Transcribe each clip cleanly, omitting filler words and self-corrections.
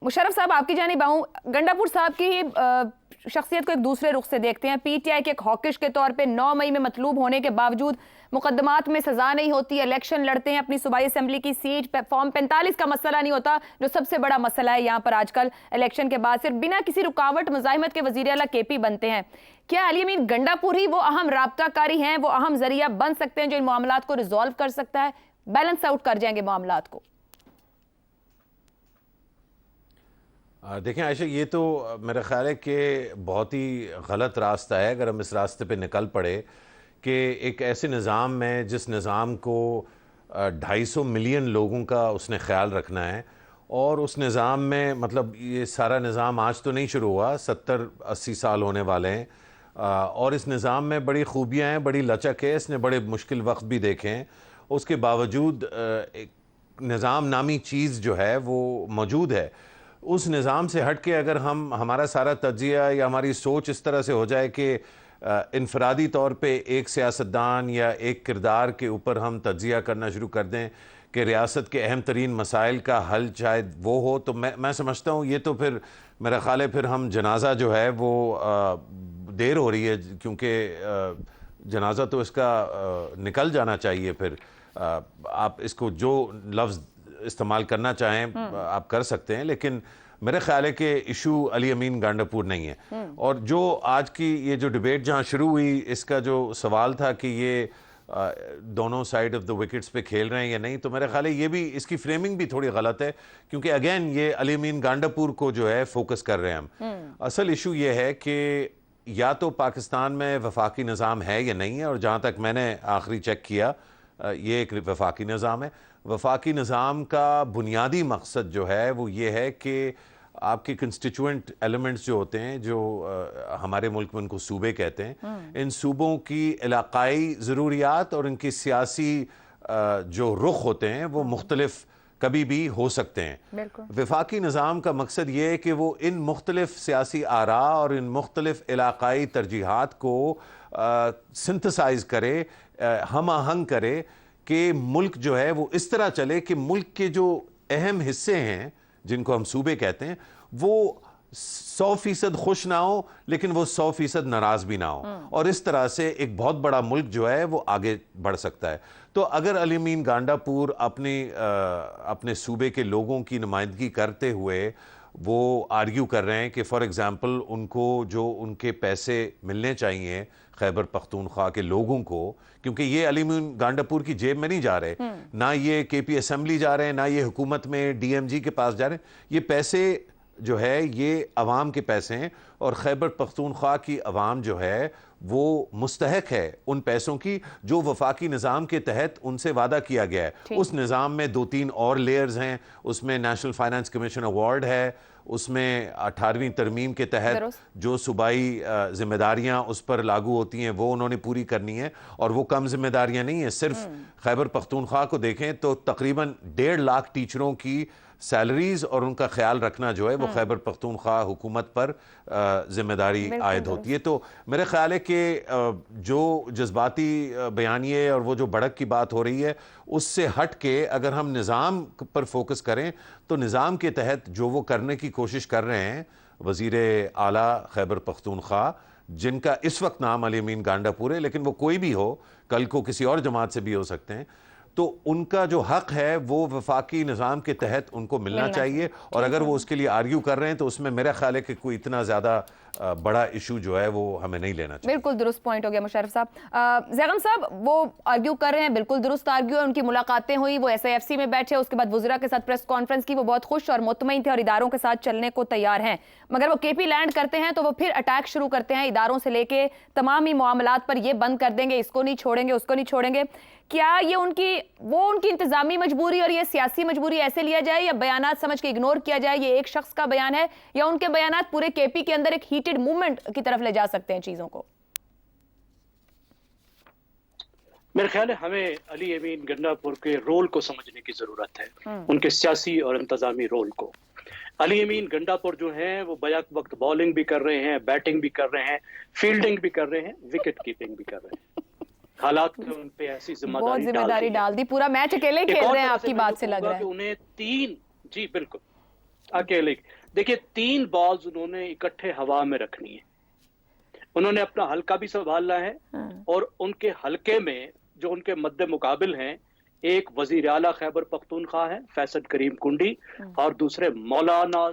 मुशर्रफ साहब, आपकी जानिब आऊं, गंडापुर साहब की शख्सियत को एक दूसरे रुख से देखते हैं। पीटीआई के एक हॉकिश के तौर पे 9 मई में मतलूब होने के बावजूद मुकदमात में सजा नहीं होती, इलेक्शन लड़ते हैं, अपनी सूबाई असेंबली की सीट, फॉर्म 45 का मसला नहीं होता जो सबसे बड़ा मसला है यहाँ पर आजकल इलेक्शन के बाद। सिर्फ बिना किसी रुकावट मुजाहिमत के वज़ीर आला केपी बनते हैं। क्या अली अमीन गंडापुर ही वो अहम राब्ताकारी हैं, वो अहम जरिया बन सकते हैं जो इन मामलात को रिजॉल्व कर सकता है, बैलेंस आउट कर जाएंगे मामलात को? देखें आयशा, ये तो मेरा ख्याल है कि बहुत ही गलत रास्ता है अगर हम इस रास्ते पे निकल पड़े कि एक ऐसे निज़ाम में जिस निज़ाम को 250 मिलियन लोगों का उसने ख्याल रखना है, और उस निज़ाम में मतलब ये सारा निज़ाम आज तो नहीं शुरू हुआ, 70-80 साल होने वाले हैं, और इस निज़ाम में बड़ी खूबियाँ हैं, बड़ी लचक है, इसने बड़े मुश्किल वक्त भी देखे हैं। उसके बावजूद एक निज़ाम नामी चीज़ जो है वो मौजूद है। उस निज़ाम से हट के अगर हमारा सारा तज्जिया या हमारी सोच इस तरह से हो जाए कि इनफरादी तौर पे एक सियासतदान या एक किरदार के ऊपर हम तज्जिया करना शुरू कर दें कि रियासत के अहम तरीन मसाइल का हल शायद वो हो, तो मैं समझता हूँ ये तो फिर मेरा ख्याल है फिर हम जनाजा जो है वो देर हो रही है, क्योंकि जनाजा तो इसका निकल जाना चाहिए। फिर आप इसको जो लफ्ज़ इस्तेमाल करना चाहें आप कर सकते हैं, लेकिन मेरे ख्याल है कि इशू अली अमीन गांडापुर नहीं है। और जो आज की ये जो डिबेट जहां शुरू हुई, इसका जो सवाल था कि ये दोनों साइड ऑफ द विकेट्स पे खेल रहे हैं या नहीं, तो मेरे ख्याल है ये भी इसकी फ्रेमिंग भी थोड़ी गलत है, क्योंकि अगेन ये अली अमीन गांडापुर को जो है फोकस कर रहे हैं हम। असल इशू ये है कि या तो पाकिस्तान में वफाकी निज़ाम है या नहीं है, और जहाँ तक मैंने आखिरी चेक किया ये एक वफाकी निज़ाम है। वफाकी निज़ाम का बुनियादी मकसद जो है वो ये है कि आपके कंस्टिट्यूएंट एलिमेंट्स जो होते हैं, जो हमारे मुल्क में उनको सूबे कहते हैं, इन सूबों की इलाकाई ज़रूरियात और इनकी सियासी जो रुख होते हैं वो मुख्तलिफ कभी भी हो सकते हैं। वफाकी निज़ाम का मकसद ये है कि वो इन मुख्तलिफ सियासी आरा और इन मुख्तलिफ इलाकाई तरजीहात को सिंथेसाइज करे, हम आहंग करे कि मुल्क जो है वो इस तरह चले कि मुल्क के जो अहम हिस्से हैं जिनको हम सूबे कहते हैं वो 100% खुश ना हो, लेकिन वो 100% नाराज भी ना हो, और इस तरह से एक बहुत बड़ा मुल्क जो है वो आगे बढ़ सकता है। तो अगर अली अमीन गांडापुर अपने सूबे के लोगों की नुमाइंदगी करते हुए वो आर्ग्यू कर रहे हैं कि फॉर एग्जांपल उनको जो उनके पैसे मिलने चाहिए खैबर पख्तूनख्वा के लोगों को, क्योंकि ये अली अमीन गांडापुर की जेब में नहीं जा रहे, ना ये केपी असेंबली जा रहे हैं, ना ये हुकूमत में डीएमजी के पास जा रहे हैं, ये पैसे जो है ये अवाम के पैसे हैं, और खैबर पख्तूनख्वा की अवाम जो है वो मुस्तहक है उन पैसों की जो वफाकी निज़ाम के तहत उनसे वादा किया गया है। उस निज़ाम में 2-3 और लेयर्स हैं, उसमें नेशनल फाइनेंस कमीशन अवार्ड है, उसमें 18वीं तरमीम के तहत जो सूबाई जिम्मेदारियां उस पर लागू होती हैं वो उन्होंने पूरी करनी है, और वो कम जिम्मेदारियां नहीं है। सिर्फ खैबर पख्तूनख्वा को देखें तो तकरीबन 1.5 लाख टीचरों की सैलरीज और उनका ख्याल रखना जो है वो खैबर पख्तूनख्वा हुकूमत पर जिम्मेदारी आयद होती है। तो मेरे ख्याल है कि जो जज्बाती बयानिए और वो जो भड़क की बात हो रही है उससे हट के अगर हम निज़ाम पर फोकस करें तो निज़ाम के तहत जो वो करने की कोशिश कर रहे हैं वज़ीर आला खैबर पख्तूनख्वा, जिनका इस वक्त नाम अली अमीन गांडापुर है, लेकिन वो कोई भी हो, कल को किसी और जमात से भी हो सकते हैं, तो उनका जो हक है वो वफाकी निज़ाम के तहत उनको मिलना चाहिए। और अगर वो उसके लिए आर्ग्यू कर रहे हैं तो उसमें मेरा ख्याल है कि कोई इतना ज़्यादा बड़ा इशू जो है वो हमें नहीं लेना चाहिए। बिल्कुल दुरुस्त पॉइंट हो गया मुशर्रफ साहब। ज़ैगम साहब, वो आर्ग्यू कर रहे हैं, बिल्कुल दुरुस्त आर्ग्यू है, उनकी मुलाकातें हुई, वो SIFC में बैठे, उसके बाद वज़ीरा के साथ प्रेस कॉन्फ्रेंस की, वो बहुत खुश और मुतमईन थे और इदारों के साथ चलने को तैयार हैं। मगर वो KP लैंड करते हैं तो वो फिर अटैक शुरू करते हैं इदारों से लेके तमाम ही मामलात पर, ये बंद कर देंगे, इसको नहीं छोड़ेंगे, उसको नहीं छोड़ेंगे। क्या ये उनकी इंतजामी मजबूरी और ये सियासी मजबूरी ऐसे लिया जाए या बयानात समझ के इग्नोर किया जाए, ये एक शख्स का बयान है, या उनके बयानात पूरे KP के अंदर एक हीटेड मूवमेंट की तरफ ले जा सकते हैं चीजों को? मेरे ख्याल है हमें अली अमीन गंडापुर के रोल को समझने की जरूरत है, उनके सियासी और इंतजामी रोल को। अली अमीन गंडापुर जो हैं वो बैक वक्त बॉलिंग भी कर रहे हैं, बैटिंग भी कर रहे हैं, फील्डिंग भी कर रहे हैं, विकेट कीपिंग भी कर रहे हैं। हालात ने उन पे ऐसी जिम्मेदारी डाल दी, पूरा मैच अकेले खेल रहे हैं, आपकी बात से लग रहा है। उन्हें 3 जी बिल्कुल अकेले। देखिए 3 बॉल्स उन्होंने इकट्ठे हवा में रखनी है। उन्होंने अपना हलका भी संभालना है और उनके हलके में जो उनके मद्दे मुकाबिल हैं, एक वजीर आला खैबर पख्तूनख्वा है फैसल करीम कुंडी, और दूसरे मौलाना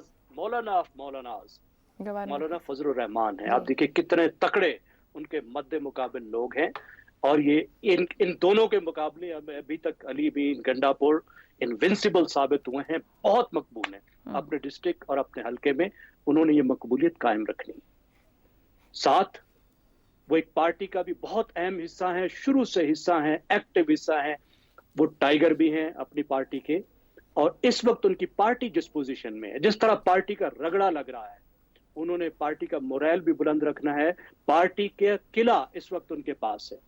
फजलुर रहमान है। आप देखिए कितने तकड़े उनके मद्दे मुकाबिल लोग हैं, और ये इन दोनों के मुकाबले अभी तक अली अमीन गंडापुर इनविंसिबल साबित हुए हैं, बहुत मकबूल हैं अपने डिस्ट्रिक्ट और अपने हलके में। उन्होंने ये मकबूलियत कायम रखनी। साथ वो एक पार्टी का भी बहुत अहम हिस्सा है, शुरू से हिस्सा है, एक्टिव हिस्सा है। वो टाइगर भी हैं अपनी पार्टी के, और इस वक्त उनकी पार्टी जिस पोजीशन में है, जिस तरह पार्टी का रगड़ा लग रहा है, उन्होंने पार्टी का मोरल भी बुलंद रखना है। पार्टी के किला इस वक्त उनके पास है,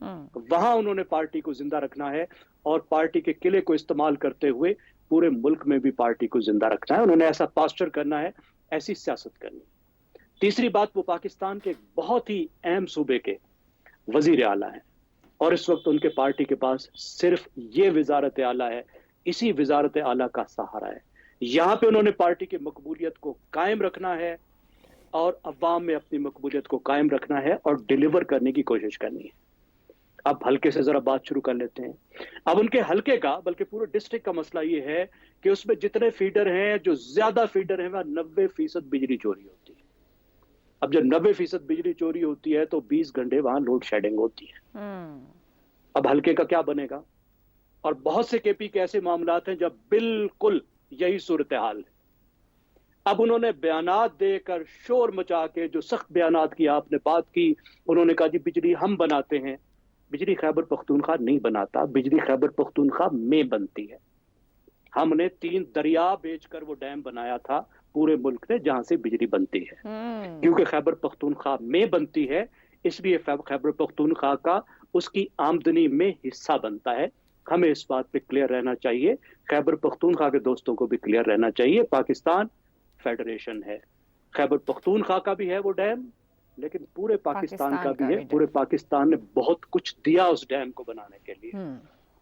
वहां उन्होंने पार्टी को जिंदा रखना है, और पार्टी के किले को इस्तेमाल करते हुए पूरे मुल्क में भी पार्टी को जिंदा रखना है। उन्होंने ऐसा पास्चर करना है, ऐसी सियासत करनी। तीसरी बात, वो पाकिस्तान के बहुत ही अहम सूबे के वजीर आला हैं, और इस वक्त उनके पार्टी के पास सिर्फ ये वजारत आला है, इसी वजारत आला का सहारा है। यहाँ पे उन्होंने पार्टी की मकबूलियत को कायम रखना है, और अवाम में अपनी मकबूलियत को कायम रखना है, और डिलीवर करने की कोशिश करनी है। अब हल्के से जरा बात शुरू कर लेते हैं। अब उनके हल्के का, बल्कि पूरे डिस्ट्रिक्ट का मसला ये है कि उसमें जितने फीडर हैं, जो ज्यादा फीडर हैं, वह 90% बिजली चोरी होती है। अब जब 90% बिजली चोरी होती है तो 20 घंटे वहां लोड शेडिंग होती है। अब हल्के का क्या बनेगा? और बहुत से केपी के ऐसे मामलात हैं जब बिल्कुल यही सूरत हाल है। अब उन्होंने बयानात देकर शोर मचा के, जो सख्त बयानात की आपने बात की, उन्होंने कहा जी बिजली हम बनाते हैं। बिजली खैबर पख्तूनख्वा नहीं बनाता, बिजली खैबर पख्तूनख्वा में बनती है। हमने 3 दरिया बेचकर वो डैम बनाया था पूरे मुल्क में जहां से बिजली बनती है। क्योंकि खैबर पख्तूनख्वा में बनती है, इसलिए खैबर पख्तूनख्वा का उसकी आमदनी में हिस्सा बनता है। हमें इस बात पे क्लियर रहना चाहिए, खैबर पख्तूनख्वा के दोस्तों को भी क्लियर रहना चाहिए। पाकिस्तान फेडरेशन है, खैबर पख्तूनख्वा का भी है वो डैम, लेकिन पूरे पाकिस्तान का भी है। पूरे पाकिस्तान ने बहुत कुछ दिया उस डैम को बनाने के लिए,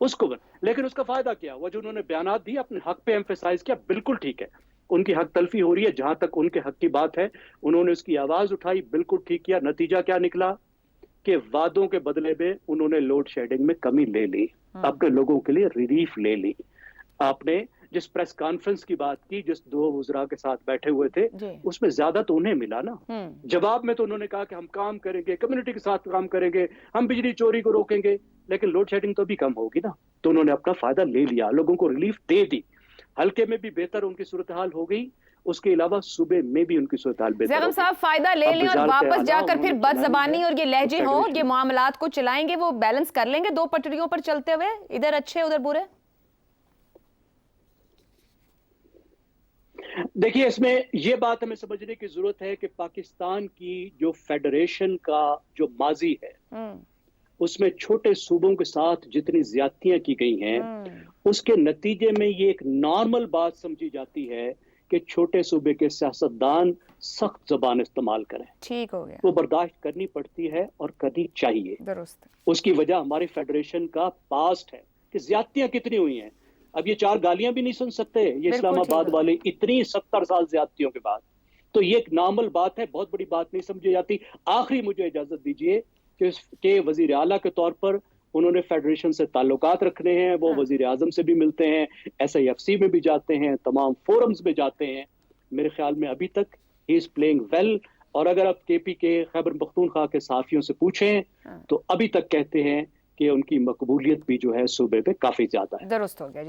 उसको लेकिन उसका फायदा क्या हुआ? जो उन्होंने बयानात दिए, अपने हक पे एम्फेसाइज किया, बिल्कुल ठीक है, उनकी हक तलफी हो रही है, जहां तक उनके हक की बात है उन्होंने उसकी आवाज उठाई, बिल्कुल ठीक किया। नतीजा क्या निकला कि वादों के बदले में उन्होंने लोड शेडिंग में कमी ले ली, अपने लोगों के लिए रिलीफ ले ली। आपने जिस प्रेस कॉन्फ्रेंस की बात की, जिस 2 वज़रा के साथ बैठे हुए थे, उसमें ज्यादा तो उन्हें मिला ना। जवाब में तो उन्होंने कहा कि हम काम करेंगे, कम्युनिटी के साथ काम करेंगे, हम बिजली चोरी को रोकेंगे, लेकिन लोड शेडिंग तो भी कम होगी ना। तो उन्होंने अपना फायदा ले लिया, लोगों को रिलीफ दे दी, हल्के में भी बेहतर उनकी सूरत हाल हो गई, उसके अलावा सूबे में भी उनकी सूरत हाल बेहतर। ज़ैगम साहब फायदा ले लें और वापस जाकर फिर बदजबानी और ये लहजे हो, ये मामलात को चलाएंगे, वो बैलेंस कर लेंगे 2 पटरियों पर चलते हुए, इधर अच्छे उधर बुरे? देखिए, इसमें ये बात हमें समझने की जरूरत है कि पाकिस्तान की जो फेडरेशन का जो माजी है, उसमें छोटे सूबों के साथ जितनी ज्यादतियां की गई हैं, उसके नतीजे में ये एक नॉर्मल बात समझी जाती है कि छोटे सूबे के सियासतदान सख्त जबान इस्तेमाल करें। ठीक हो गया, वो बर्दाश्त करनी पड़ती है और करनी चाहिए। दुरुस्त। उसकी वजह हमारी फेडरेशन का पास्ट है कि ज्यादतियां कितनी हुई हैं। अब ये 4 गालियां भी नहीं सुन सकते ये इस्लामाबाद वाले, इतनी 70 साल ज्यादतियों के बाद। तो ये एक नॉर्मल बात है, बहुत बड़ी बात नहीं समझी जाती। आखिरी मुझे इजाजत दीजिए कि वजीर आला के तौर पर उन्होंने फेडरेशन से ताल्लुकात रखने हैं, वो वजीर आजम से भी मिलते हैं, SIFC में भी जाते हैं, तमाम फोरम्स में जाते हैं। मेरे ख्याल में अभी तक ही इज प्लेइंग वेल। और अगर आप KP के खैबर पख्तूनख्वा के सहाफियों से पूछें तो अभी तक कहते हैं कि उनकी मकबूलियत भी जो है सूबे पे काफी ज्यादा है। दुरुस्त हो गया जी।